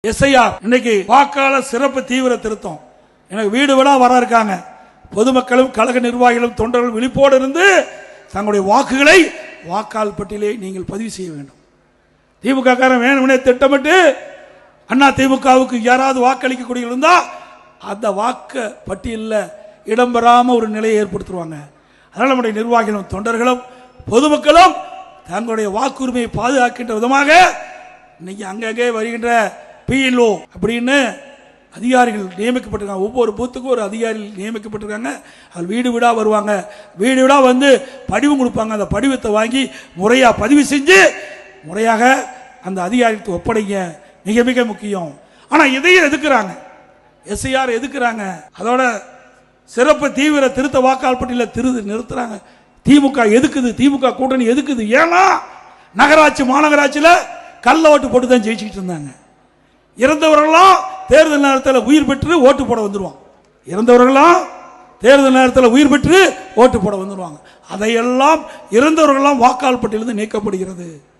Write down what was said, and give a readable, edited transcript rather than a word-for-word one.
SIR இன்னைக்கு வாக்காளர் சிறப்பு தீவிர திருத்தம். எனக்கு வீடு வீடா வர இருக்காங்க. பொதுமக்களும் கழக நிர்வாகிகளும் தொண்டர்கள் விழிப்போடு இருந்து தங்களுடைய வாக்குகளை வாக்காளர் பட்டியலை நீங்கள் பதிவு செய்ய வேண்டும். திமுக காரன் வேணும்னே திட்டமிட்டு அண்ணா திமுகவுக்கு யாராவது வாக்களிக்கக்கூடிய இருந்தா அந்த வாக்கு பட்டியலில் இடம்பெறாம ஒரு நிலையை ஏற்படுத்துவாங்க. அதனால நம்முடைய நிர்வாகிகளும் தொண்டர்களும் பொதுமக்களும் தங்களுடைய வாக்குரிமையை பாதுகாக்கின்ற விதமாக இன்னைக்கு அங்கங்கே வருகின்ற பிஎல்ஓ அப்படின்னு அதிகாரிகள் நியமிக்கப்பட்டிருக்காங்க. ஒவ்வொரு பூத்துக்கும் ஒரு அதிகாரிகள் நியமிக்கப்பட்டிருக்காங்க. அது வீடு வீடா வருவாங்க. வீடு வீடா வந்து படிவம் கொடுப்பாங்க. அந்த படிவத்தை வாங்கி முறையா பதிவு செஞ்சு முறையாக அந்த அதிகாரிக்கு ஒப்படைங்க. மிக மிக முக்கியம். ஆனா இதையும் எதுக்குறாங்க, எஸ்ஐஆர் எதுக்குறாங்க, அதோட சிறப்பு தீவிர திருத்த வாக்காளர் பட்டியலை நிறுத்துறாங்க. திமுக எதுக்குது, திமுக கூட்டணி எதுக்குது? ஏன்னா நகராட்சி மாநகராட்சியில் கள்ள ஓட்டு போட்டு தான் ஜெயிச்சுக்கிட்டு இருந்தாங்க. இறந்தவர்களாம் தேர்தல் நேரத்தில் உயிர் பெற்று ஓட்டு போட வந்துருவாங்க. இறந்தவர்களாம் தேர்தல் நேரத்தில் உயிர் பெற்று ஓட்டு போட வந்துருவாங்க. அதையெல்லாம் இறந்தவர்களாம் வாக்காளர் பட்டியலிருந்து நீக்கப்படுகிறது.